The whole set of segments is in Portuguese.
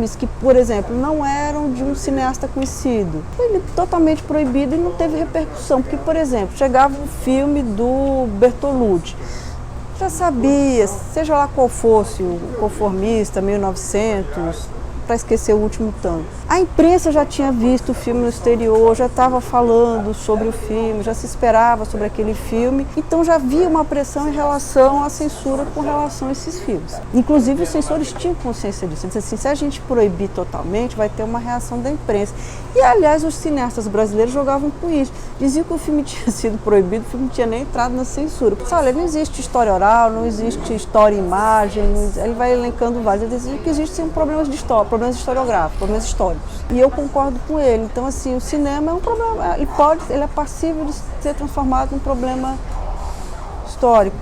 filmes que, por exemplo, não eram de um cineasta conhecido. Foi totalmente proibido e não teve repercussão, porque, por exemplo, chegava um filme do Bertolucci, já sabia, seja lá qual fosse, o Conformista, 1900, para esquecer o último tanto. A imprensa já tinha visto o filme no exterior, já estava falando sobre o filme, já se esperava sobre aquele filme, então já havia uma pressão em relação à censura com relação a esses filmes. Inclusive os censores tinham consciência disso, eles diziam assim, se a gente proibir totalmente, vai ter uma reação da imprensa. E aliás, os cineastas brasileiros jogavam com isso, diziam que o filme tinha sido proibido, o filme não tinha nem entrado na censura. Porque, olha, não existe história oral, não existe história e imagem, ele vai elencando vários, ele dizia que existem problemas de história, problemas historiográficos, problemas históricos. E eu concordo com ele. Então, assim, o cinema é um problema, ele é passível de ser transformado num problema histórico.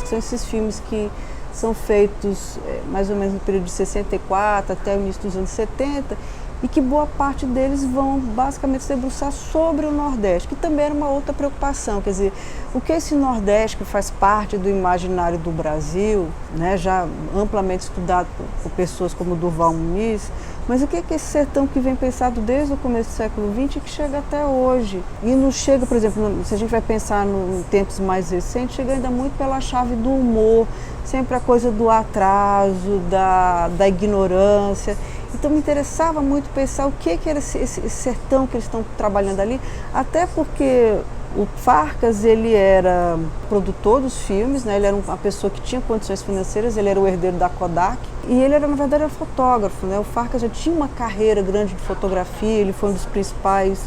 São esses filmes que são feitos mais ou menos no período de 64 até o início dos anos 70 e que boa parte deles vão basicamente se debruçar sobre o Nordeste, que também era uma outra preocupação, quer dizer, o que é esse Nordeste que faz parte do imaginário do Brasil, né, já amplamente estudado por pessoas como Durval Muniz, mas o que é esse sertão que vem pensado desde o começo do século XX e que chega até hoje? E não chega, por exemplo, se a gente vai pensar em tempos mais recentes, chega ainda muito pela chave do humor, sempre a coisa do atraso, da ignorância. Então me interessava muito pensar o que era esse sertão que eles estão trabalhando ali, até porque o Farcas, ele era produtor dos filmes, né? Ele era uma pessoa que tinha condições financeiras, ele era o herdeiro da Kodak e ele era, na verdade, era fotógrafo, né? O Farcas já tinha uma carreira grande de fotografia, ele foi um dos principais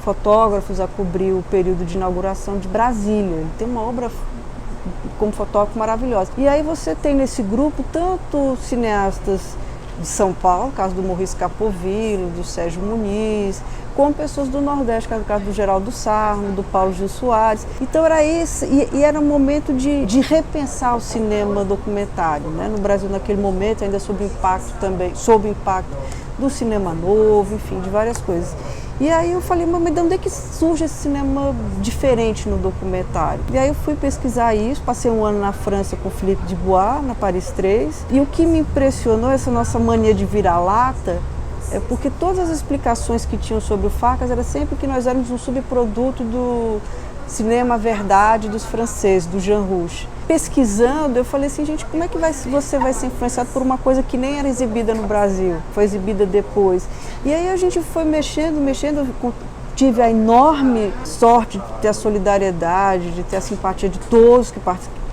fotógrafos a cobrir o período de inauguração de Brasília. Ele tem uma obra como fotógrafo maravilhosa. E aí você tem nesse grupo tanto cineastas de São Paulo, caso do Maurice Capoville, do Sérgio Muniz, como pessoas do Nordeste, caso do Geraldo Sarno, do Paulo Gil Soares. Então era esse, e era um momento de repensar o cinema documentário, né? No Brasil naquele momento, ainda sob o impacto do cinema novo, enfim, de várias coisas. E aí eu falei, mas de onde é que surge esse cinema diferente no documentário? E aí eu fui pesquisar isso, passei um ano na França com o Philippe Dubois, na Paris 3, e o que me impressionou, essa nossa mania de virar-lata, é porque todas as explicações que tinham sobre o Farcas era sempre que nós éramos um subproduto do cinema verdade dos franceses, do Jean Rouch. Pesquisando, eu falei assim, gente, como é que você vai ser influenciado por uma coisa que nem era exibida no Brasil, foi exibida depois? E aí a gente foi mexendo, tive a enorme sorte de ter a solidariedade, de ter a simpatia de todos que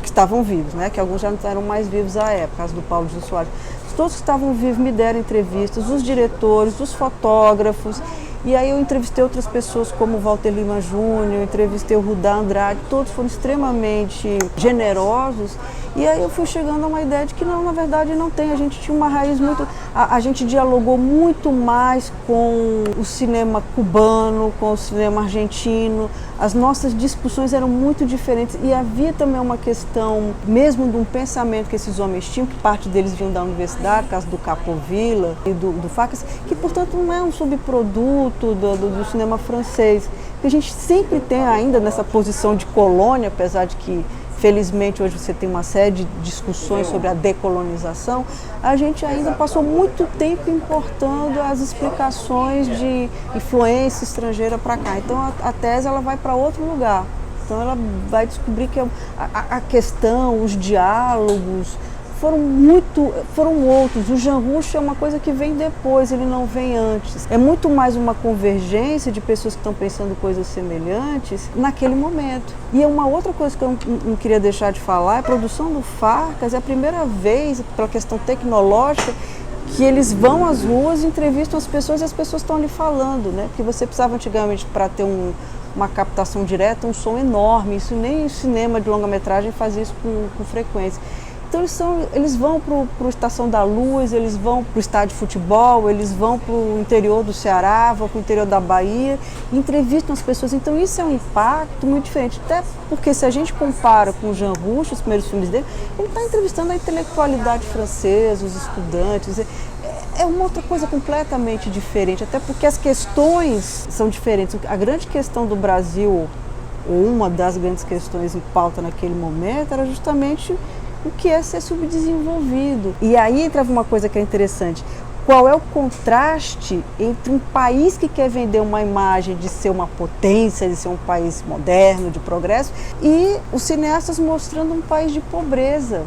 estavam vivos, né? Que alguns já não eram mais vivos à época, caso do Paulo Gil Soares. Todos que estavam vivos me deram entrevistas, os diretores, os fotógrafos. E aí eu entrevistei outras pessoas como o Walter Lima Júnior, entrevistei o Rudá Andrade, todos foram extremamente generosos. E aí eu fui chegando a uma ideia de que não, na verdade não tem, a gente tinha uma raiz muito... A gente dialogou muito mais com o cinema cubano, com o cinema argentino, as nossas discussões eram muito diferentes e havia também uma questão, mesmo de um pensamento que esses homens tinham, que parte deles vinham da universidade, no caso do Capovilla e do Farcas, que portanto não é um subproduto do cinema francês, que a gente sempre tem ainda nessa posição de colônia, apesar de que felizmente hoje você tem uma série de discussões sobre a decolonização, a gente ainda passou muito tempo importando as explicações de influência estrangeira para cá. Então a tese ela vai para outro lugar. Então ela vai descobrir que a questão, os diálogos foram outros. O Jean Rouch é uma coisa que vem depois, ele não vem antes. É muito mais uma convergência de pessoas que estão pensando coisas semelhantes naquele momento. E uma outra coisa que eu não queria deixar de falar, a produção do Farcas é a primeira vez, pela questão tecnológica, que eles vão às ruas, entrevistam as pessoas e as pessoas estão ali falando, né? Porque você precisava antigamente para ter uma captação direta, um som enorme, isso nem o cinema de longa-metragem fazia isso com frequência. Então eles vão para o Estação da Luz, eles vão para o estádio de futebol, eles vão para o interior do Ceará, vão para o interior da Bahia, entrevistam as pessoas. Então isso é um impacto muito diferente, até porque se a gente compara com o Jean Rouch, os primeiros filmes dele, ele está entrevistando a intelectualidade francesa, os estudantes. é uma outra coisa completamente diferente, até porque as questões são diferentes. A grande questão do Brasil, ou uma das grandes questões em pauta naquele momento, era justamente o que é ser subdesenvolvido. E aí entrava uma coisa que é interessante. Qual é o contraste entre um país que quer vender uma imagem de ser uma potência, de ser um país moderno, de progresso, e os cineastas mostrando um país de pobreza,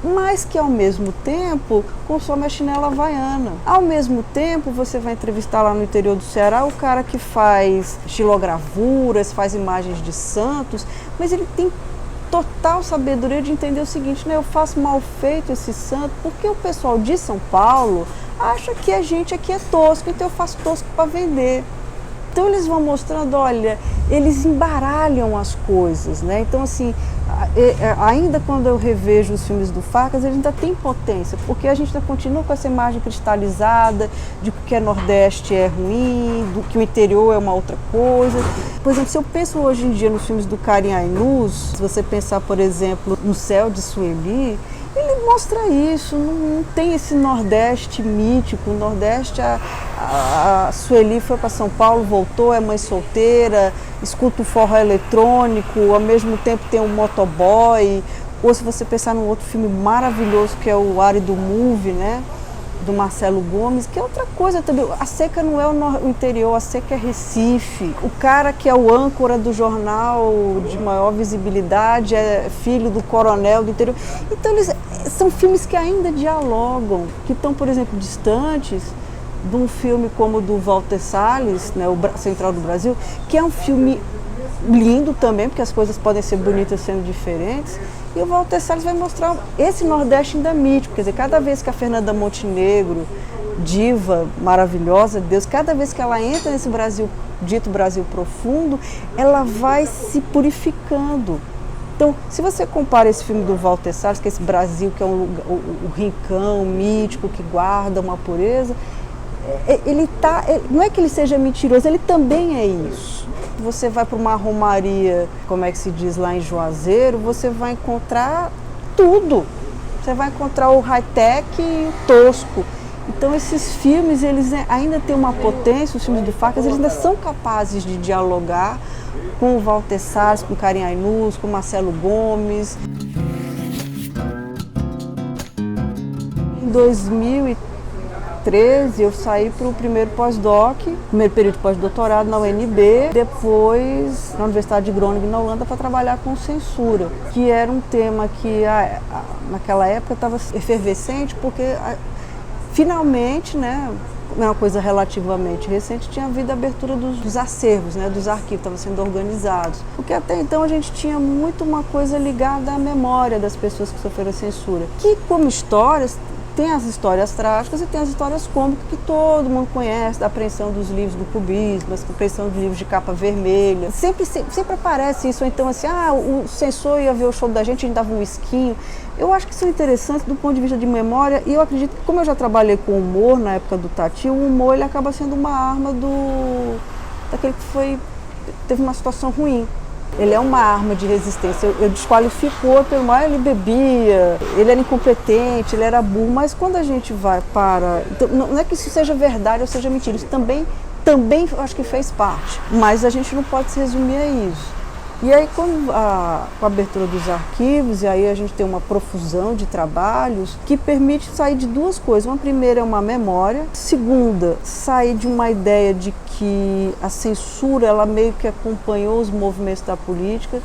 mas que ao mesmo tempo consome a chinela havaiana. Ao mesmo tempo, você vai entrevistar lá no interior do Ceará o cara que faz xilogravuras, faz imagens de santos, mas ele tem total sabedoria de entender o seguinte, né? Eu faço mal feito esse santo porque o pessoal de São Paulo acha que a gente aqui é tosco, então eu faço tosco para vender. Então eles vão mostrando, olha, eles embaralham as coisas, né? Então assim, ainda quando eu revejo os filmes do Farcas, ele ainda tem potência, porque a gente ainda continua com essa imagem cristalizada de que o que é Nordeste é ruim, do que o interior é uma outra coisa. Por exemplo, se eu penso hoje em dia nos filmes do Karim Ainuz, se você pensar, por exemplo, no Céu de Sueli, ele mostra isso, não tem esse Nordeste mítico. O Nordeste, a Sueli foi para São Paulo, voltou, é mãe solteira, escuta o forró eletrônico, ao mesmo tempo tem um motoboy. Ou se você pensar num outro filme maravilhoso que é o Árido Movie, né? Do Marcelo Gomes, que é outra coisa também. A Seca não é o interior, a Seca é Recife. O cara que é o âncora do jornal de maior visibilidade é filho do coronel do interior. Então eles são filmes que ainda dialogam, que estão, por exemplo, distantes de um filme como o do Walter Salles, né, o Central do Brasil, que é um filme lindo também, porque as coisas podem ser bonitas sendo diferentes. E o Walter Salles vai mostrar esse Nordeste ainda mítico, quer dizer, cada vez que a Fernanda Montenegro, diva maravilhosa, Deus, cada vez que ela entra nesse Brasil, dito Brasil profundo, ela vai se purificando. Então, se você compara esse filme do Walter Salles, que é esse Brasil que é o rincão mítico, que guarda uma pureza, não é que ele seja mentiroso, ele também é isso. Você vai para uma romaria, como é que se diz lá em Juazeiro, você vai encontrar tudo. Você vai encontrar o high-tech e o tosco. Então esses filmes, eles ainda têm uma potência, os filmes do Farcas, eles ainda são capazes de dialogar com o Walter Salles, com o Karim Ainuz, com o Marcelo Gomes. Em 2013, eu saí para o primeiro pós-doc, primeiro período de pós-doutorado na UNB, depois na Universidade de Groningen, na Holanda, para trabalhar com censura, que era um tema que naquela época estava efervescente, porque finalmente, né, uma coisa relativamente recente, tinha havido a abertura dos acervos, né, dos arquivos, estavam sendo organizados. Porque até então a gente tinha muito uma coisa ligada à memória das pessoas que sofreram censura, que como histórias, tem as histórias trágicas e tem as histórias cômicas que todo mundo conhece, da apreensão dos livros do cubismo, da apreensão dos livros de capa vermelha. Sempre aparece isso, ou então assim, o censor ia ver o show da gente dava um esquinho. Eu acho que isso é interessante do ponto de vista de memória, e eu acredito que, como eu já trabalhei com humor na época do Tati, o humor ele acaba sendo uma arma daquele que teve uma situação ruim. Ele é uma arma de resistência. Eu desqualifico o outro, mas ele bebia, ele era incompetente, ele era burro, mas quando a gente vai para... Então, não é que isso seja verdade ou seja mentira, isso também acho que fez parte, mas a gente não pode se resumir a isso. E aí, com a abertura dos arquivos, e aí a gente tem uma profusão de trabalhos que permite sair de duas coisas. Uma primeira é uma memória, segunda, sair de uma ideia de que a censura, ela meio que acompanhou os movimentos da política.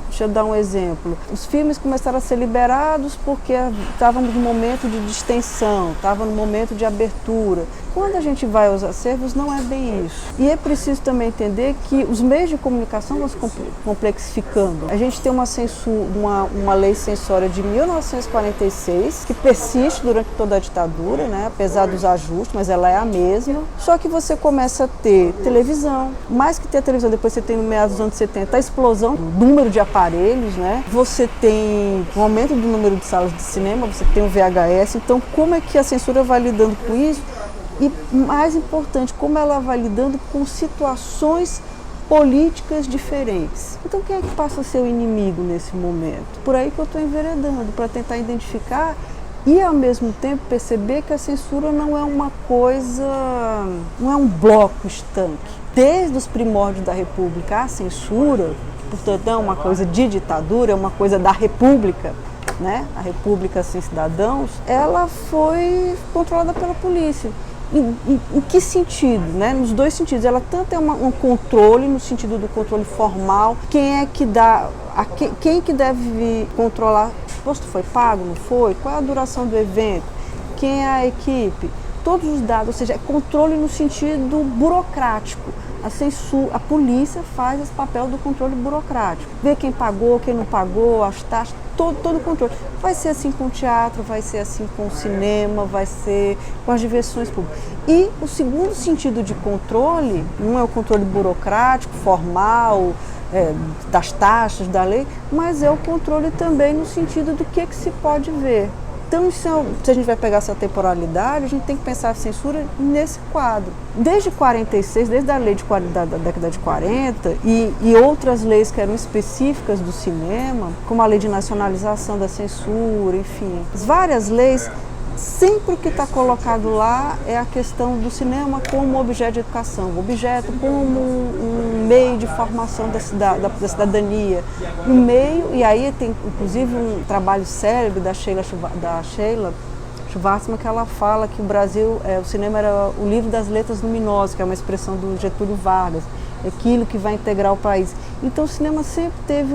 Deixa eu dar um exemplo. Os filmes começaram a ser liberados porque estávamos num momento de distensão, estava no momento de abertura. Quando a gente vai aos acervos, não é bem isso. E é preciso também entender que os meios de comunicação vão se complexificando. A gente tem uma lei censória de 1946, que persiste durante toda a ditadura, né? Apesar dos ajustes, mas ela é a mesma. Só que você começa a ter televisão. Mais que ter a televisão, depois você tem no meados dos anos 70 a explosão do número de aparelhos, né? Você tem um aumento do número de salas de cinema, você tem o VHS. Então, como é que a censura vai lidando com isso? E, mais importante, como ela vai lidando com situações políticas diferentes. Então, quem é que passa a ser o inimigo nesse momento? Por aí que eu estou enveredando, para tentar identificar E, ao mesmo tempo, perceber que a censura não é uma coisa, não é um bloco estanque. Desde os primórdios da República, a censura, portanto, não é uma coisa de ditadura, é uma coisa da República, né? A República sem cidadãos, ela foi controlada pela polícia. Em que sentido? Né? Nos dois sentidos. Ela tanto é um controle, no sentido do controle formal, quem é que dá, quem que deve controlar, o posto foi pago, não foi? Qual é a duração do evento? Quem é a equipe? Todos os dados, ou seja, é controle no sentido burocrático. A polícia faz esse papel do controle burocrático. Ver quem pagou, quem não pagou, as taxas, todo o controle. Vai ser assim com o teatro, vai ser assim com o cinema, vai ser com as diversões públicas. E o segundo sentido de controle, não é o controle burocrático, formal, das taxas, da lei, mas é o controle também no sentido do que se pode ver. Então, se a gente vai pegar essa temporalidade, a gente tem que pensar a censura nesse quadro. Desde 46, desde a lei da década de 40 e outras leis que eram específicas do cinema, como a lei de nacionalização da censura, enfim, várias leis, sempre o que está colocado lá é a questão do cinema como objeto de educação, objeto como um meio de formação da cidadania, um meio, e aí tem inclusive um trabalho célebre da Sheila Schwarzman, que ela fala que o Brasil, o cinema era o livro das letras luminosas, que é uma expressão do Getúlio Vargas, aquilo que vai integrar o país. Então o cinema sempre teve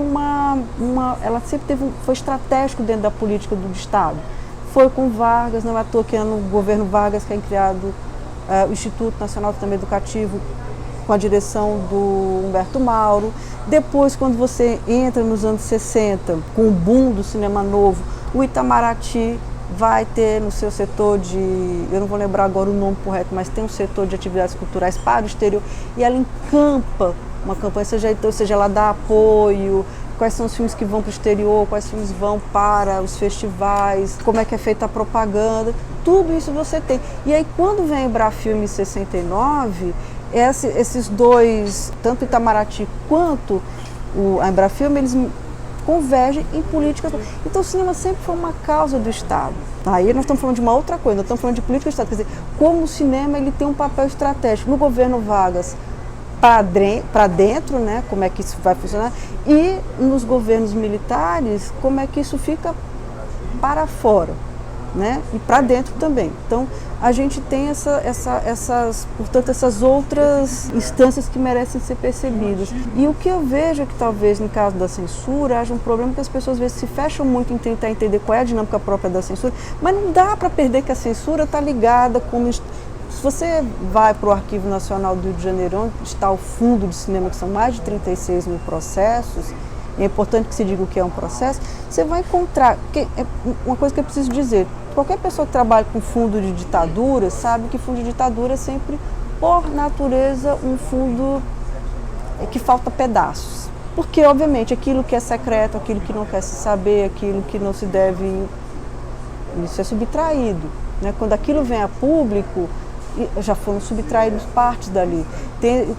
foi estratégico dentro da política do Estado. Foi com Vargas, não é à toa que é no governo Vargas que é criado o Instituto Nacional do Sistema Educativo, com a direção do Humberto Mauro. Depois, quando você entra nos anos 60, com o boom do cinema novo, o Itamaraty vai ter no seu setor eu não vou lembrar agora o nome correto, mas tem um setor de atividades culturais para o exterior, e ela encampa uma campanha, ou seja, ela dá apoio, quais são os filmes que vão para o exterior, quais filmes vão para os festivais, como é que é feita a propaganda, tudo isso você tem. E aí, quando vem a Embrafilme em 69, esses dois, tanto o Itamaraty quanto a Embrafilme, eles convergem em políticas. Então o cinema sempre foi uma causa do Estado. Aí nós estamos falando de uma outra coisa, nós estamos falando de política do Estado. Quer dizer, como o cinema ele tem um papel estratégico no governo Vargas, para dentro, né, como é que isso vai funcionar, e nos governos militares, como é que isso fica para fora, né, e para dentro também. Então, a gente tem portanto, essas outras instâncias que merecem ser percebidas. E o que eu vejo é que talvez no caso da censura haja um problema que as pessoas às vezes se fecham muito em tentar entender qual é a dinâmica própria da censura, mas não dá para perder que a censura está ligada com... Se você vai para o Arquivo Nacional do Rio de Janeiro, onde está o Fundo de Cinema, que são mais de 36 mil processos, é importante que se diga o que é um processo, você vai encontrar, é uma coisa que eu preciso dizer, qualquer pessoa que trabalha com fundo de ditadura sabe que fundo de ditadura é sempre, por natureza, um fundo que falta pedaços. Porque, obviamente, aquilo que é secreto, aquilo que não quer se saber, aquilo que não se deve, isso é subtraído, né? Quando aquilo vem a público, já foram subtraídos partes dali.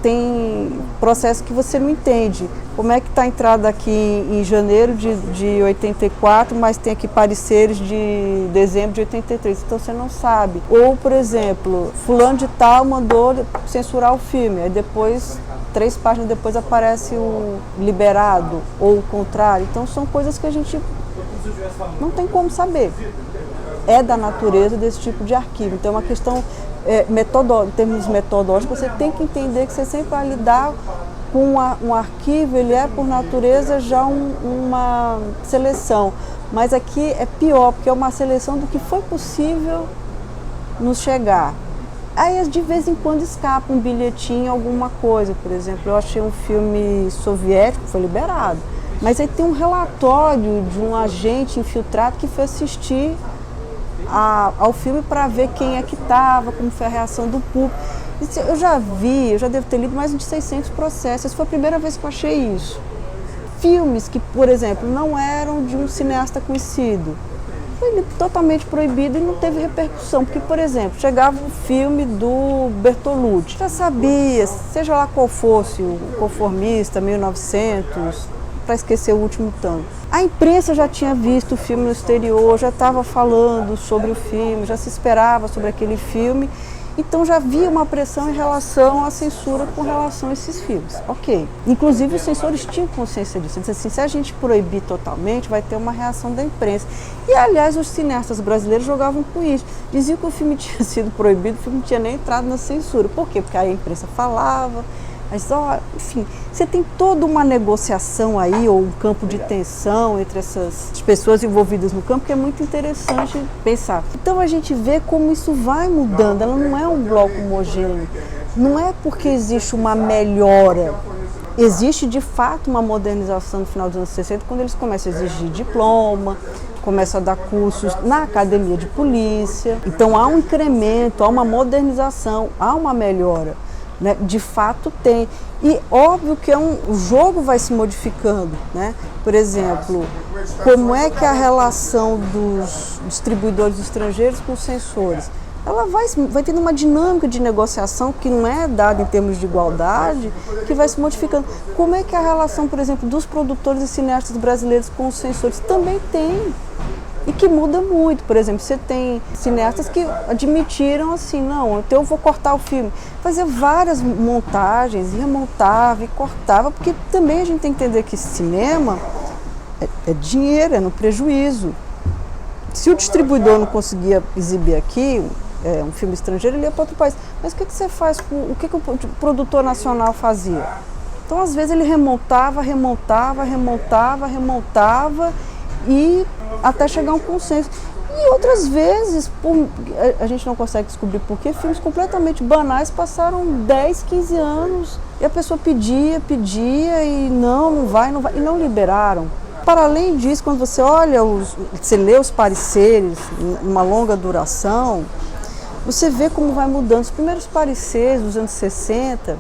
Tem processo que você não entende. Como é que está a entrada aqui em janeiro de 84, mas tem aqui pareceres de dezembro de 83, então você não sabe. Ou, por exemplo, fulano de tal mandou censurar o filme, aí depois, 3 páginas depois aparece o liberado, ou o contrário. Então são coisas que a gente não tem como saber. É da natureza desse tipo de arquivo. Então é uma questão... em termos metodológicos, você tem que entender que você sempre vai lidar com um arquivo, ele é por natureza já uma seleção, mas aqui é pior, porque é uma seleção do que foi possível nos chegar. Aí de vez em quando escapa um bilhetinho, alguma coisa, por exemplo, eu achei um filme soviético, foi liberado, mas aí tem um relatório de um agente infiltrado que foi assistir ao filme para ver quem é que estava, como foi a reação do público. Eu já devo ter lido mais de 600 processos, essa foi a primeira vez que eu achei isso. Filmes que, por exemplo, não eram de um cineasta conhecido, foi totalmente proibido e não teve repercussão, porque, por exemplo, chegava um filme do Bertolucci, já sabia, seja lá qual fosse, o Conformista, 1900, para esquecer o último tango. A imprensa já tinha visto o filme no exterior, já estava falando sobre o filme, já se esperava sobre aquele filme, então já havia uma pressão em relação à censura com relação a esses filmes. Ok. Inclusive os censores tinham consciência disso. Eles diziam assim, se a gente proibir totalmente, vai ter uma reação da imprensa. E, aliás, os cineastas brasileiros jogavam com isso. Diziam que o filme tinha sido proibido, o filme não tinha nem entrado na censura. Por quê? Porque a imprensa falava. Mas, enfim, você tem toda uma negociação aí, ou um campo de tensão entre essas pessoas envolvidas no campo, que é muito interessante pensar. Então a gente vê como isso vai mudando, ela não é um bloco homogêneo, não é porque existe uma melhora, existe de fato uma modernização no final dos anos 60, quando eles começam a exigir diploma, começam a dar cursos na academia de polícia, então há um incremento, há uma modernização, há uma melhora. Né? De fato tem. E óbvio que o jogo vai se modificando. Né? Por exemplo, como é que a relação dos distribuidores estrangeiros com os censores? Ela vai tendo uma dinâmica de negociação que não é dada em termos de igualdade, que vai se modificando. Como é que a relação, por exemplo, dos produtores e cineastas brasileiros com os censores? Também tem. E que muda muito. Por exemplo, você tem cineastas que admitiram assim, não, então eu vou cortar o filme. Fazia várias montagens, remontava e cortava, porque também a gente tem que entender que cinema é dinheiro, é no prejuízo. Se o distribuidor não conseguia exibir aqui um filme estrangeiro, ele ia para outro país. Mas o que você faz com o que o produtor nacional fazia? Então, às vezes, ele remontava e até chegar a um consenso. E outras vezes, a gente não consegue descobrir por que filmes completamente banais passaram 10, 15 anos e a pessoa pedia e não vai, e não liberaram. Para além disso, quando você olha, você lê os pareceres, uma longa duração, você vê como vai mudando. Os primeiros pareceres dos anos 60,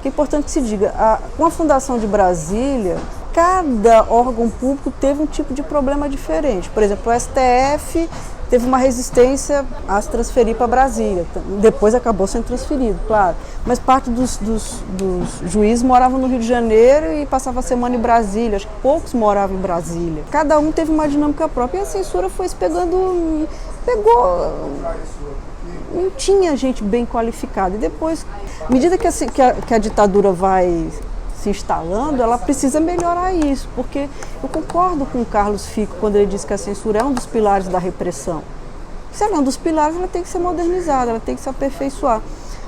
que é importante que se diga, com a Fundação de Brasília, cada órgão público teve um tipo de problema diferente. Por exemplo, o STF teve uma resistência a se transferir para Brasília. Depois acabou sendo transferido, claro. Mas parte dos juízes moravam no Rio de Janeiro e passava a semana em Brasília. Acho que poucos moravam em Brasília. Cada um teve uma dinâmica própria e a censura foi se pegou... Não tinha gente bem qualificada. E depois, à medida que a ditadura vai se instalando, ela precisa melhorar isso, porque eu concordo com o Carlos Fico quando ele diz que a censura é um dos pilares da repressão. Se ela é um dos pilares, ela tem que ser modernizada, ela tem que se aperfeiçoar.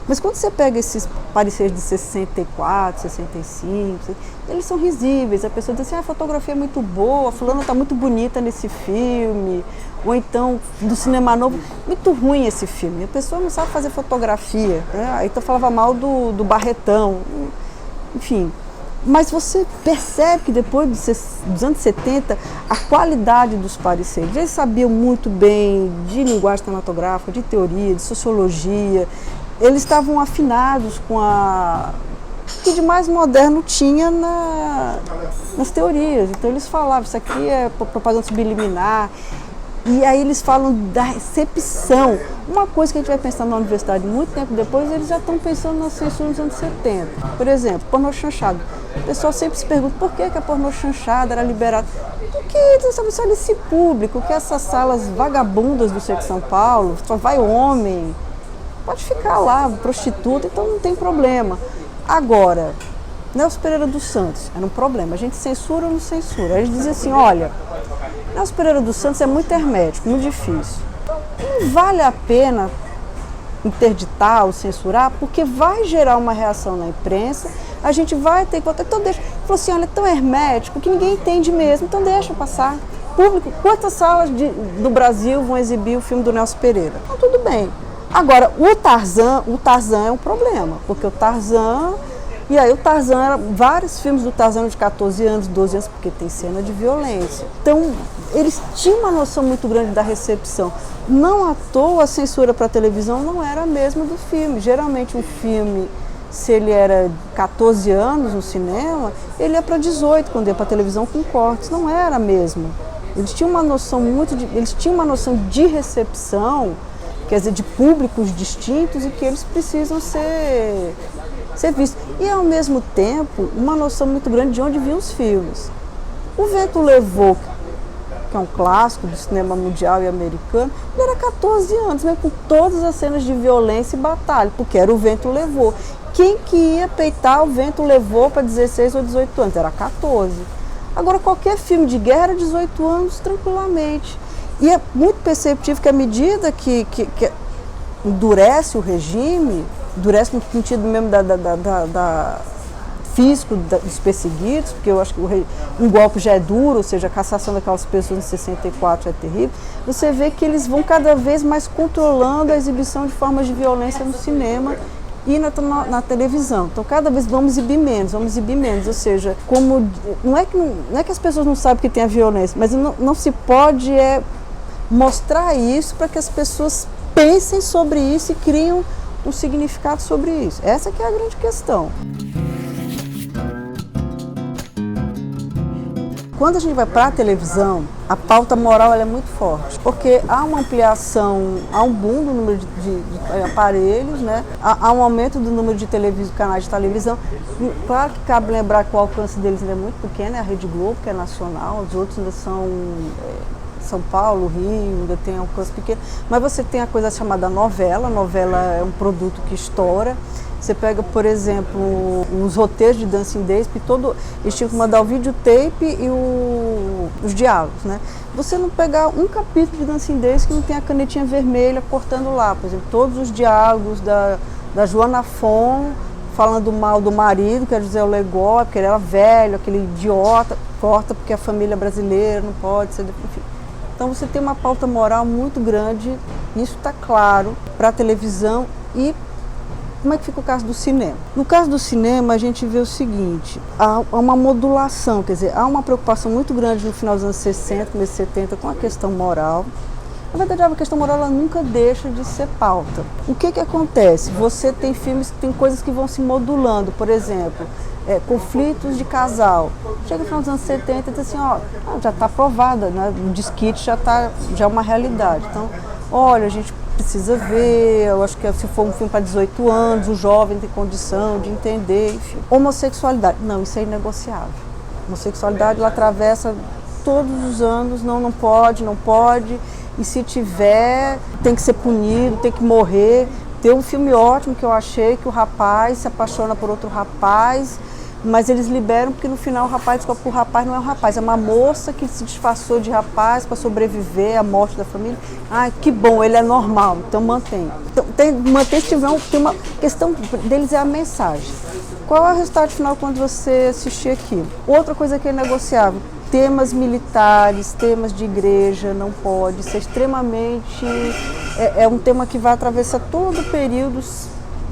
Mas quando você pega esses pareceres de 64, 65, eles são risíveis. A pessoa diz assim, a fotografia é muito boa, a fulana está muito bonita nesse filme, ou então, do cinema novo, muito ruim esse filme. A pessoa não sabe fazer fotografia, né? Aí então falava mal do Barretão, enfim. Mas você percebe que depois dos anos 70, a qualidade dos pareceres, eles sabiam muito bem de linguagem cinematográfica, de teoria, de sociologia, eles estavam afinados com o que de mais moderno tinha nas teorias. Então eles falavam, isso aqui é propaganda subliminar. E aí eles falam da recepção. Uma coisa que a gente vai pensar na universidade muito tempo depois, eles já estão pensando na censura nos anos 70. Por exemplo, pornô chanchado. O pessoal sempre se pergunta por que a pornô chanchada era liberada. Porque eles estavam esse público, que essas salas vagabundas do centro de São Paulo, só vai homem, pode ficar lá, prostituta, então não tem problema. Agora, Nelson Pereira dos Santos era um problema. A gente censura ou não censura? Eles dizem assim, olha, Nelson Pereira dos Santos é muito hermético, muito difícil. Então, não vale a pena interditar ou censurar, porque vai gerar uma reação na imprensa, a gente vai ter que votar. Então deixa. Ele falou assim, olha, é tão hermético que ninguém entende mesmo, então deixa passar. Público, quantas salas do Brasil vão exibir o filme do Nelson Pereira? Então tudo bem. Agora, o Tarzan é um problema, porque o Tarzan... E aí o Tarzan, vários filmes do Tarzan de 14 anos, 12 anos, porque tem cena de violência. Então, eles tinham uma noção muito grande da recepção. Não à toa a censura para a televisão não era a mesma do filme. Geralmente um filme, se ele era 14 anos no cinema, ele ia para 18 quando ia para a televisão com cortes. Não era a mesma. Eles tinham uma noção de recepção, quer dizer, de públicos distintos e que eles precisam ser ser visto. E, ao mesmo tempo, uma noção muito grande de onde vinham os filmes. O Vento Levou, que é um clássico do cinema mundial e americano, ele era 14 anos, né, com todas as cenas de violência e batalha, porque era O Vento Levou. Quem que ia peitar O Vento Levou para 16 ou 18 anos? Era 14. Agora, qualquer filme de guerra era 18 anos tranquilamente. E é muito perceptível que à medida que endurece o regime, endurece no sentido mesmo físico dos perseguidos, porque eu acho que um golpe já é duro, ou seja, a cassação daquelas pessoas em 64 é terrível, você vê que eles vão cada vez mais controlando a exibição de formas de violência no cinema e na televisão. Então, cada vez vamos exibir menos, ou seja, não é que as pessoas não sabem que tem a violência, mas não se pode mostrar isso para que as pessoas pensem sobre isso e criam um significado sobre isso. Essa que é a grande questão. Quando a gente vai para a televisão, a pauta moral ela é muito forte, porque há uma ampliação, há um boom do número de aparelhos, né? Há um aumento do número de canais de televisão. Claro que cabe lembrar que o alcance deles ainda é muito pequeno, é a Rede Globo, que é nacional, os outros ainda são São Paulo, Rio, ainda tem alcance pequeno, mas você tem a coisa chamada novela. A novela é um produto que estoura. Você pega, por exemplo, os roteiros de Dancing Days, que eles tinham que mandar o videotape e os diálogos, né? Você não pegar um capítulo de Dancing Days que não tem a canetinha vermelha cortando lá, por exemplo, todos os diálogos da Joana Fon falando mal do marido, que é José Olegó, porque ele era velho, aquele idiota, corta porque a família brasileira não pode ser, enfim. Então você tem uma pauta moral muito grande, isso está claro para a televisão. E como é que fica o caso do cinema? No caso do cinema, a gente vê o seguinte, há uma modulação, quer dizer, há uma preocupação muito grande no final dos anos 60, começo de 70, com a questão moral. Na verdade, a questão moral ela nunca deixa de ser pauta. O que acontece? Você tem filmes, tem coisas que vão se modulando, por exemplo, conflitos de casal. Chega no final dos anos 70 e diz assim, já está aprovada, né? O desquite já é uma realidade. Então, olha, a gente precisa ver, eu acho que se for um filme para 18 anos, o jovem tem condição de entender, enfim. Homossexualidade, não, isso é inegociável. Homossexualidade, ela atravessa todos os anos, não pode, e se tiver, tem que ser punido, tem que morrer. Tem um filme ótimo que eu achei, que o rapaz se apaixona por outro rapaz, mas eles liberam porque no final o rapaz descobre que o rapaz não é um rapaz, é uma moça que se disfarçou de rapaz para sobreviver à morte da família. Que bom, ele é normal, então mantém. Então, tem uma questão deles é a mensagem. Qual é o resultado final quando você assistir aqui? Outra coisa que é negociável, temas militares, temas de igreja, não pode, isso é extremamente, é um tema que vai atravessar todo o período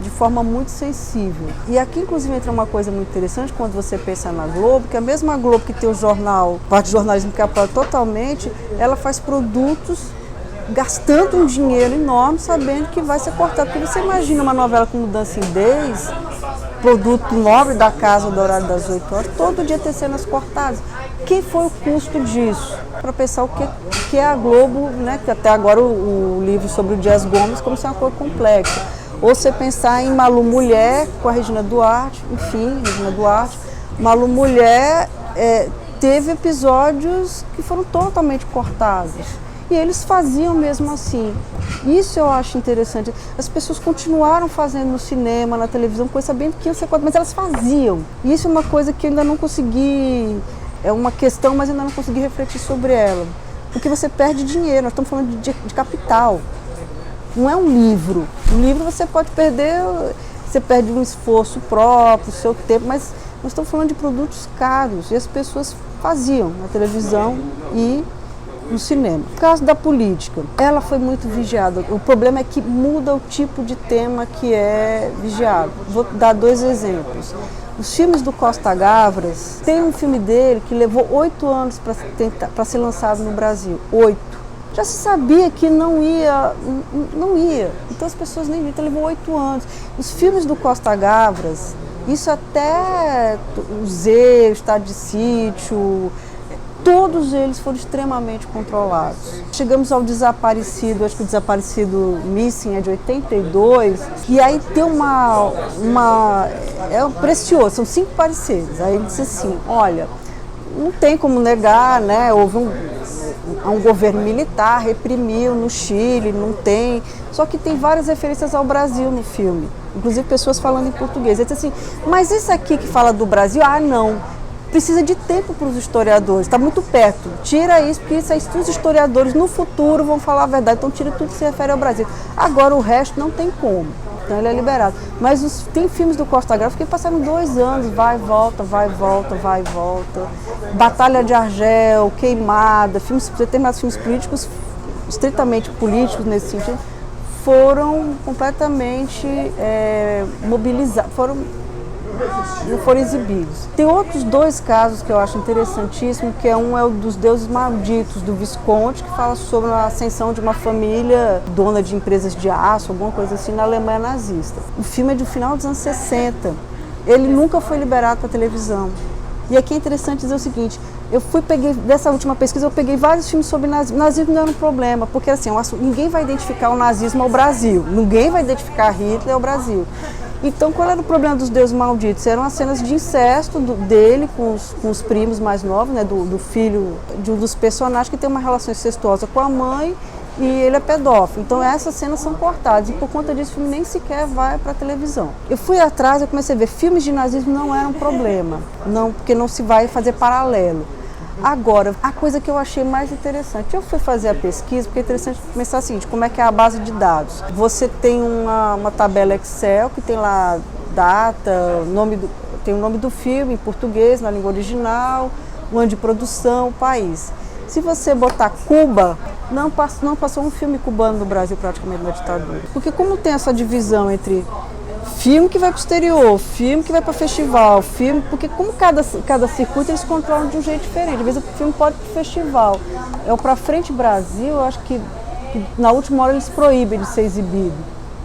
de forma muito sensível. E aqui, inclusive, entra uma coisa muito interessante quando você pensa na Globo, que a mesma Globo que tem o jornal, parte de jornalismo que apoia totalmente, ela faz produtos gastando um dinheiro enorme, sabendo que vai ser cortado. Porque você imagina uma novela como Dancing Days, produto nobre da casa do horário das 8 horas, todo dia ter cenas cortadas. Que foi o custo disso? Para pensar o que é a Globo, né? Que até agora o livro sobre o Dias Gomes, como se é uma coisa complexa. Ou você pensar em Malu Mulher, com a Regina Duarte, enfim, Regina Duarte. Malu Mulher teve episódios que foram totalmente cortados. E eles faziam mesmo assim. Isso eu acho interessante. As pessoas continuaram fazendo no cinema, na televisão, coisa sabendo que ia ser cortado, mas elas faziam. E isso é uma coisa que eu ainda não consegui, é uma questão, mas ainda não consegui refletir sobre ela. Porque você perde dinheiro, nós estamos falando de capital. Não é um livro. Um livro você pode perder, você perde um esforço próprio, o seu tempo, mas nós estamos falando de produtos caros e as pessoas faziam na televisão e no cinema. No caso da política, ela foi muito vigiada. O problema é que muda o tipo de tema que é vigiado. Vou dar 2 exemplos. Os filmes do Costa Gavras, tem um filme dele que levou 8 anos para ser lançado no Brasil. 8. Já se sabia que não ia. Então as pessoas nem viram, então levou 8 anos. Os filmes do Costa Gavras, isso até o Z, o Estado de Sítio, todos eles foram extremamente controlados. Chegamos ao Desaparecido, acho que o Desaparecido Missing é de 82, e aí tem é precioso, são 5 pareceres. Aí ele disse assim, olha, não tem como negar, né? Houve um governo militar, reprimiu no Chile, não tem. Só que tem várias referências ao Brasil no filme, inclusive pessoas falando em português. Ele disse assim, mas esse aqui que fala do Brasil, não. Precisa de tempo para os historiadores, está muito perto. Tira isso, porque isso aí, os historiadores no futuro vão falar a verdade. Então tira tudo que se refere ao Brasil. Agora o resto não tem como. Então ele é liberado. Mas tem filmes do Costa Grossa que passaram 2 anos, vai e volta, vai e volta, vai e volta. Batalha de Argel, Queimada, determinados filmes políticos, estritamente políticos nesse sentido, foram completamente mobilizados, não foram exibidos. Tem outros 2 casos que eu acho interessantíssimos, que um é o dos Deuses Malditos, do Visconti, que fala sobre a ascensão de uma família dona de empresas de aço, alguma coisa assim, na Alemanha nazista. O filme é do final dos anos 60. Ele nunca foi liberado para televisão. E aqui é interessante dizer o seguinte, dessa última pesquisa, eu peguei vários filmes sobre nazismo. Nazismo não era um problema, porque assim, ninguém vai identificar o nazismo ao Brasil, ninguém vai identificar Hitler ao Brasil. Então, qual era o problema dos Deuses Malditos? Eram as cenas de incesto dele com os primos mais novos, né, do filho de um dos personagens que tem uma relação incestuosa com a mãe e ele é pedófilo. Então, essas cenas são cortadas e por conta disso o filme nem sequer vai para a televisão. Eu fui atrás e comecei a ver, filmes de nazismo não eram problema, porque não se vai fazer paralelo. Agora, a coisa que eu achei mais interessante, eu fui fazer a pesquisa, porque é interessante começar o seguinte, como é que é a base de dados. Você tem uma tabela Excel que tem lá data, tem o nome do filme em português, na língua original, o ano de produção, o país. Se você botar Cuba, não passou um filme cubano no Brasil praticamente na ditadura. Porque como tem essa divisão entre filme que vai para o exterior, filme que vai para festival, porque como cada circuito eles controlam de um jeito diferente. Às vezes o filme pode ir para o festival. É o Pra Frente Brasil, eu acho que na última hora eles proíbem de ser exibido,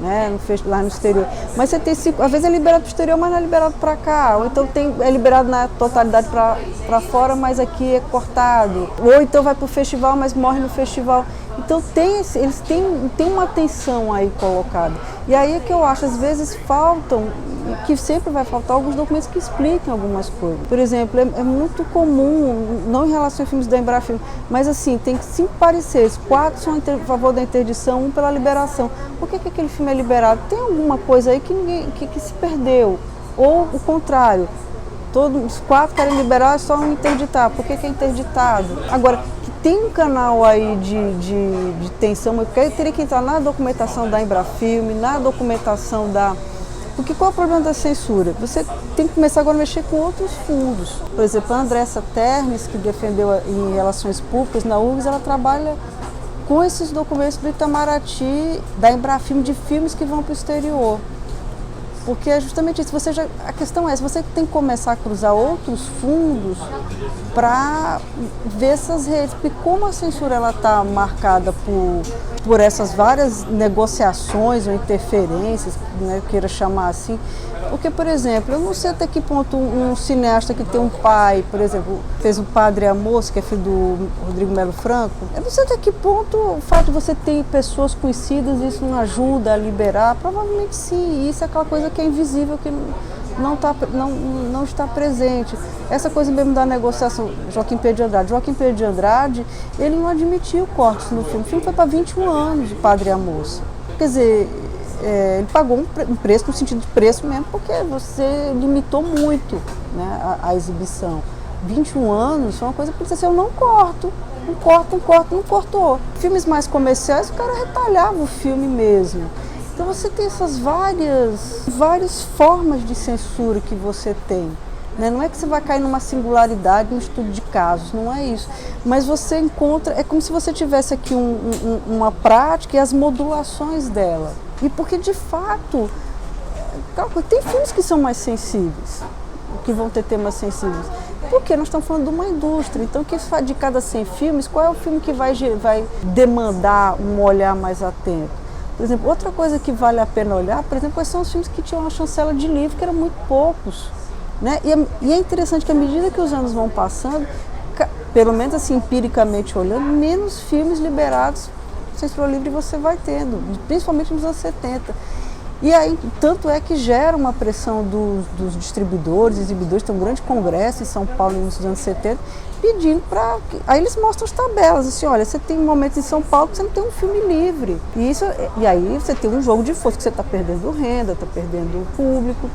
né, lá no exterior. Mas você tem, às vezes é liberado para o exterior, mas não é liberado para cá. Ou então é liberado na totalidade para fora, mas aqui é cortado. Ou então vai para o festival, mas morre no festival. Então eles têm uma atenção aí colocada. E aí é que eu acho, às vezes faltam, que sempre vai faltar alguns documentos que expliquem algumas coisas. Por exemplo, é muito comum, não em relação a filmes da Embrafilme, mas assim, tem 5 pareceres, 4 são a favor da interdição, 1 pela liberação. Por que aquele filme é liberado? Tem alguma coisa aí que se perdeu. Ou o contrário, todos os 4 querem liberar, só um interditar. Por que é interditado? Agora, tem um canal aí de tensão, porque eu teria que entrar na documentação da Embrafilme, na documentação da... Porque qual é o problema da censura? Você tem que começar agora a mexer com outros fundos. Por exemplo, a Andressa Termes, que defendeu em Relações Públicas na URGS, ela trabalha com esses documentos do Itamaraty, da Embrafilme, de filmes que vão para o exterior. Porque é justamente isso, a questão é, você tem que começar a cruzar outros fundos para ver essas redes, porque como a censura está marcada por essas várias negociações ou interferências, né, queira chamar assim, porque, por exemplo, eu não sei até que ponto um cineasta que tem um pai, por exemplo, fez o Padre Amos, que é filho do Rodrigo Melo Franco, eu não sei até que ponto o fato de você ter pessoas conhecidas, isso não ajuda a liberar, provavelmente sim, isso é aquela coisa que é invisível, que não está presente. Essa coisa mesmo da negociação, Joaquim Pedro de Andrade, ele não admitiu cortes no filme. O filme foi para 21 anos, o Padre Amos. Quer dizer, ele pagou um preço, no sentido de preço mesmo, porque você limitou muito, né, a exibição. 21 anos foi uma coisa que você disse, eu não corto. Não cortou. Filmes mais comerciais, o cara retalhava o filme mesmo. Então você tem essas várias formas de censura que você tem. Né? Não é que você vai cair numa singularidade, num estudo de casos, não é isso. Mas você encontra, é como se você tivesse aqui uma prática e as modulações dela. E porque de fato, tem filmes que são mais sensíveis, que vão ter temas sensíveis. Porque nós estamos falando de uma indústria, então de cada 100 filmes, qual é o filme que vai demandar um olhar mais atento? Por exemplo, outra coisa que vale a pena olhar, por exemplo, quais são os filmes que tinham uma chancela de livro, que eram muito poucos. Né? E é interessante que à medida que os anos vão passando, pelo menos assim, empiricamente olhando, menos filmes liberados censura livre você vai tendo, principalmente nos anos 70. E aí, tanto é que gera uma pressão dos distribuidores, exibidores, tem um grande congresso em São Paulo no início dos anos 70, pedindo para... Aí eles mostram as tabelas, assim, olha, você tem momentos em São Paulo que você não tem um filme livre. E aí você tem um jogo de força, que você está perdendo renda, está perdendo público.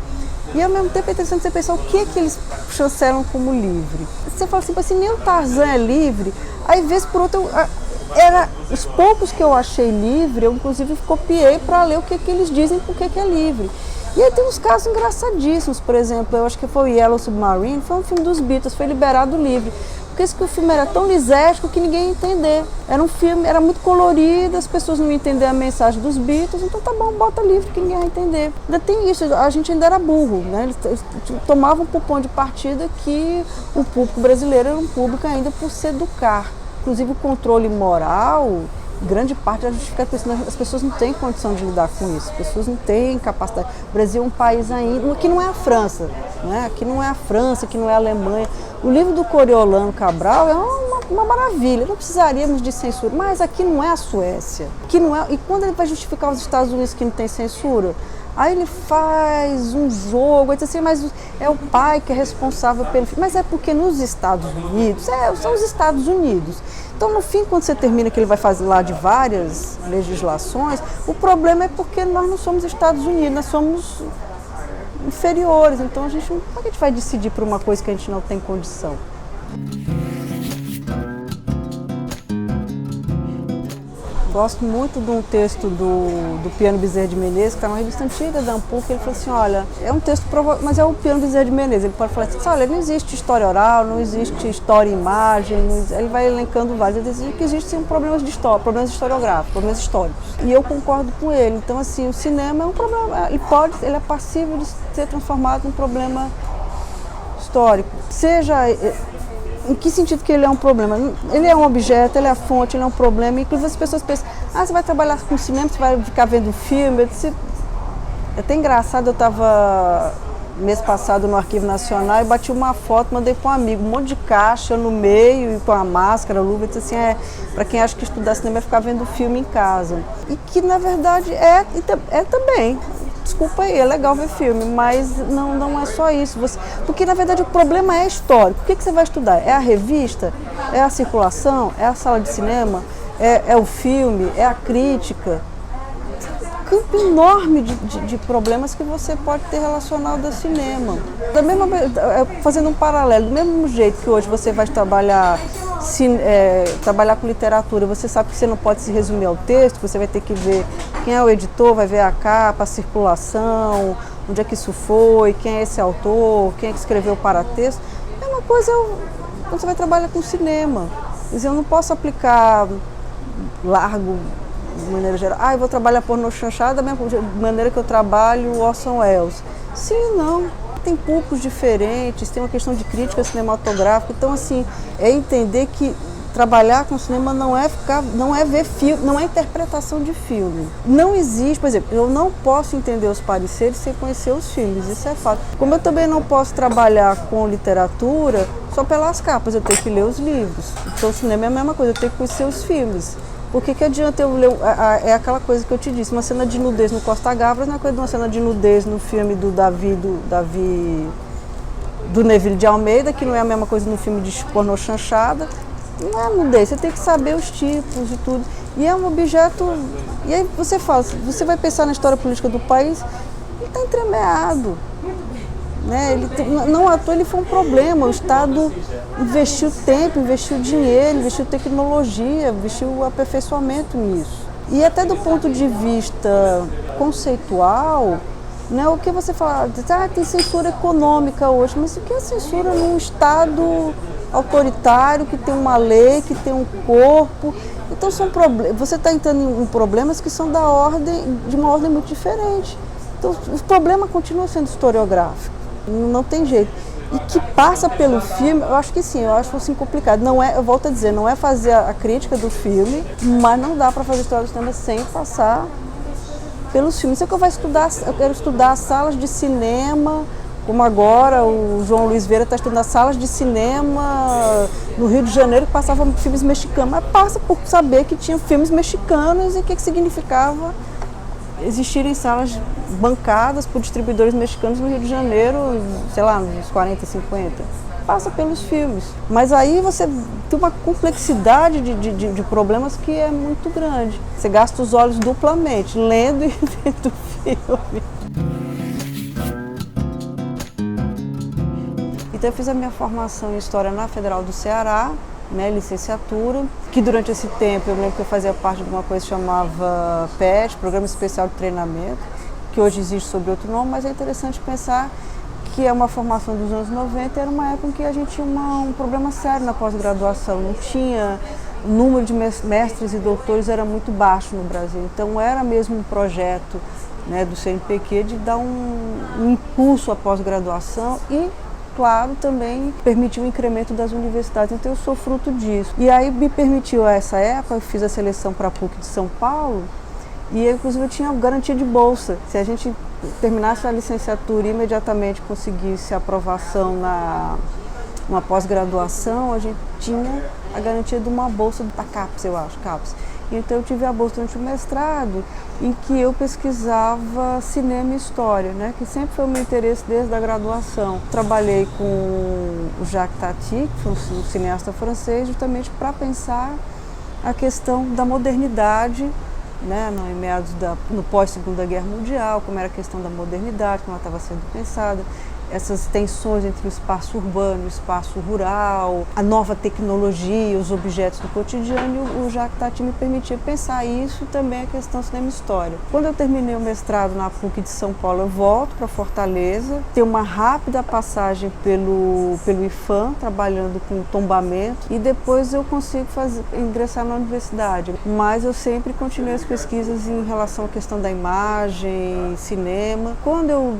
E ao mesmo tempo é interessante você pensar o que eles chancelam como livre. Você fala assim, nem o Tarzan é livre, aí vez por outra... Era os poucos que eu achei livre, eu inclusive copiei para ler o que eles dizem por que é livre. E aí tem uns casos engraçadíssimos, por exemplo, eu acho que foi o Yellow Submarine, foi um filme dos Beatles, foi liberado livre. Porque esse que o filme era tão lisérgico que ninguém ia entender. Era um filme, era muito colorido, as pessoas não iam entender a mensagem dos Beatles, então tá bom, bota livre que ninguém vai entender. Ainda tem isso, a gente ainda era burro, né? Eles tomavam por ponto de partida que o público brasileiro era um público ainda por se educar. Inclusive o controle moral, grande parte da justificativa, as pessoas não têm condição de lidar com isso, as pessoas não têm capacidade. O Brasil é um país ainda, que não é a França, né? Aqui não é a França, que não é a Alemanha. O livro do Coriolano Cabral é uma maravilha, não precisaríamos de censura, mas aqui não é a Suécia. Aqui não é, e quando ele vai justificar os Estados Unidos que não tem censura? Aí ele faz um jogo, ele diz assim, mas é o pai que é responsável pelo filho. Mas é porque nos Estados Unidos, são os Estados Unidos. Então, no fim, quando você termina que ele vai fazer lá de várias legislações, o problema é porque nós não somos Estados Unidos, nós somos inferiores. Então, como é que a gente vai decidir por uma coisa que a gente não tem condição? Gosto muito de um texto do Piano Bezerra de Menezes, que está numa revista antiga da Ampul, que ele falou assim, olha, é um texto mas é o Piano Bezerra de Menezes. Ele pode falar assim, olha, não existe história oral, não existe história em imagem, ele vai elencando vários. Ele diz que existem problemas de história, problemas historiográficos, problemas históricos. E eu concordo com ele. Então, assim, o cinema é um problema, ele é passível de ser transformado num problema histórico. Em que sentido que ele é um problema? Ele é um objeto, ele é a fonte, ele é um problema. Inclusive as pessoas pensam, você vai trabalhar com cinema, você vai ficar vendo filme. É até engraçado, eu estava mês passado no Arquivo Nacional e bati uma foto, mandei para um amigo, um monte de caixa no meio, e com a máscara, a luva, e disse assim, para quem acha que estudar cinema é ficar vendo filme em casa. E que na verdade é também. Desculpa aí, é legal ver filme, mas não é só isso. Porque, na verdade, o problema é histórico. O que você vai estudar? É a revista? É a circulação? É a sala de cinema? É o filme? É a crítica? Campo enorme de problemas que você pode ter relacionado ao cinema. Fazendo um paralelo, do mesmo jeito que hoje você vai trabalhar com literatura, você sabe que você não pode se resumir ao texto, você vai ter que ver quem é o editor, vai ver a capa, a circulação, onde é que isso foi, quem é esse autor, quem é que escreveu o paratexto. É uma coisa quando você vai trabalhar com cinema. Quer dizer, eu não posso aplicar largo de maneira geral. Eu vou trabalhar pornô chanchada da mesma maneira que eu trabalho Orson Welles. Sim, não. Tem públicos diferentes, tem uma questão de crítica cinematográfica. Então, assim, é entender que trabalhar com cinema não é ver filme, não é interpretação de filme. Não existe, por exemplo, eu não posso entender os pareceres sem conhecer os filmes, isso é fato. Como eu também não posso trabalhar com literatura só pelas capas, eu tenho que ler os livros. Então, o cinema é a mesma coisa, eu tenho que conhecer os filmes. Por que adianta eu ler? É aquela coisa que eu te disse, uma cena de nudez no Costa Gavras não é coisa de uma cena de nudez no filme do Neville de Almeida, que não é a mesma coisa no filme de pornô chanchada. Não é nudez, você tem que saber os tipos e tudo. E é um objeto. E aí você vai pensar na história política do país, ele está entremeado. Né? Não à toa ele foi um problema. O Estado investiu tempo, investiu dinheiro, investiu tecnologia, investiu aperfeiçoamento nisso. E até do ponto de vista conceitual, né, o que você fala, tem censura econômica hoje, mas o que é censura num Estado autoritário, que tem uma lei, que tem um corpo? Então você está entrando em problemas que são de uma ordem muito diferente. Então o problema continua sendo historiográfico. Não tem jeito. E que passa pelo filme, eu acho que sim, eu acho assim complicado. Não é, eu volto a dizer, não é fazer a crítica do filme, mas não dá para fazer história do cinema sem passar pelos filmes. Isso é que eu quero estudar salas de cinema Como agora o João Luiz Vieira está estudando nas salas de cinema no Rio de Janeiro que passavam filmes mexicanos, mas passa por saber que tinha filmes mexicanos e o que significava existirem salas bancadas por distribuidores mexicanos no Rio de Janeiro, sei lá, nos 40, 50. Passa pelos filmes. Mas aí você tem uma complexidade de problemas que é muito grande. Você gasta os olhos duplamente, lendo e vendo o filme. Então eu fiz a minha formação em História na Federal do Ceará, né, licenciatura, que durante esse tempo eu lembro que eu fazia parte de uma coisa que chamava PET, Programa Especial de Treinamento, que hoje existe sob outro nome, mas é interessante pensar que é uma formação dos anos 90, era uma época em que a gente tinha um problema sério na pós-graduação, não tinha, o número de mestres e doutores era muito baixo no Brasil, então era mesmo um projeto, né, do CNPq de dar um impulso à pós-graduação e, claro, também permitiu o incremento das universidades, então eu sou fruto disso. E aí me permitiu, essa época, eu fiz a seleção para a PUC de São Paulo, e inclusive eu tinha garantia de bolsa. Se a gente terminasse a licenciatura e imediatamente conseguisse aprovação numa pós-graduação, a gente tinha a garantia de uma bolsa da CAPES, eu acho, CAPES. Então eu tive a bolsa durante o mestrado em que eu pesquisava cinema e história, né, que sempre foi o meu interesse desde a graduação. Trabalhei com o Jacques Tati, que foi um cineasta francês, justamente para pensar a questão da modernidade, né, no pós-Segunda Guerra Mundial, como era a questão da modernidade, como ela estava sendo pensada, essas tensões entre o espaço urbano e o espaço rural, a nova tecnologia, os objetos do cotidiano, e o Jacques Tati me permitia pensar isso e também a questão cinema e história. Quando eu terminei o mestrado na PUC de São Paulo, eu volto para Fortaleza, tenho uma rápida passagem pelo IFAM, trabalhando com tombamento, e depois eu consigo ingressar na universidade. Mas eu sempre continuei as pesquisas em relação à questão da imagem, cinema. Quando eu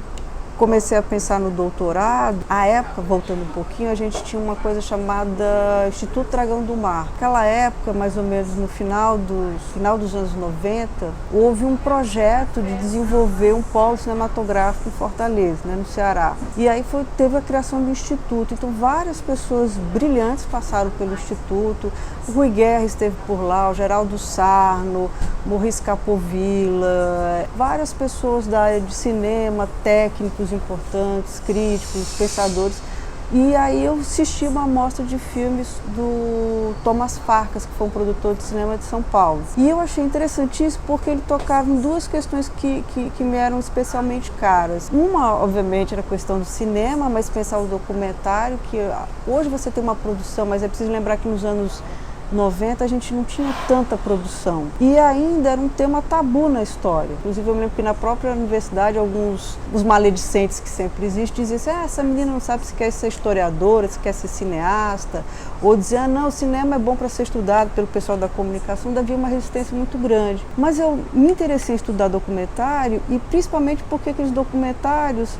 comecei a pensar no doutorado, à época, voltando um pouquinho, a gente tinha uma coisa chamada Instituto Dragão do Mar. Naquela época, mais ou menos no final dos anos 90, houve um projeto de desenvolver um polo cinematográfico em Fortaleza, né, no Ceará. E aí teve a criação do Instituto. Então várias pessoas brilhantes passaram pelo Instituto. O Rui Guerra esteve por lá, o Geraldo Sarno, Maurice Capovilla, várias pessoas da área de cinema, técnicos importantes, críticos, pensadores. E aí eu assisti uma amostra de filmes do Thomas Farkas, que foi um produtor de cinema de São Paulo. E eu achei interessantíssimo porque ele tocava em duas questões que me eram especialmente caras. Uma, obviamente, era a questão do cinema, mas pensar o documentário, que hoje você tem uma produção, mas é preciso lembrar que nos anos 90 a gente não tinha tanta produção. E ainda era um tema tabu na história. Inclusive eu me lembro que na própria universidade os maledicentes que sempre existem diziam assim, essa menina não sabe se quer ser historiadora, se quer ser cineasta, ou diziam, não, o cinema é bom para ser estudado pelo pessoal da comunicação. Ainda havia uma resistência muito grande. Mas eu me interessei em estudar documentário e principalmente porque aqueles documentários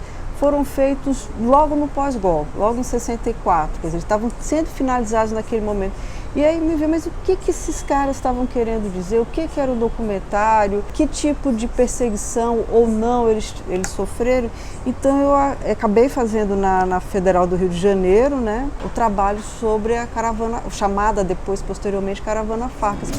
foram feitos logo no pós-golpe, logo em 64, quer dizer, estavam sendo finalizados naquele momento. E aí me veio, mas o que esses caras estavam querendo dizer? O que era o documentário? Que tipo de perseguição ou não eles sofreram? Então eu acabei fazendo na Federal do Rio de Janeiro, né, o trabalho sobre a caravana, chamada depois, posteriormente, Caravana Farkas.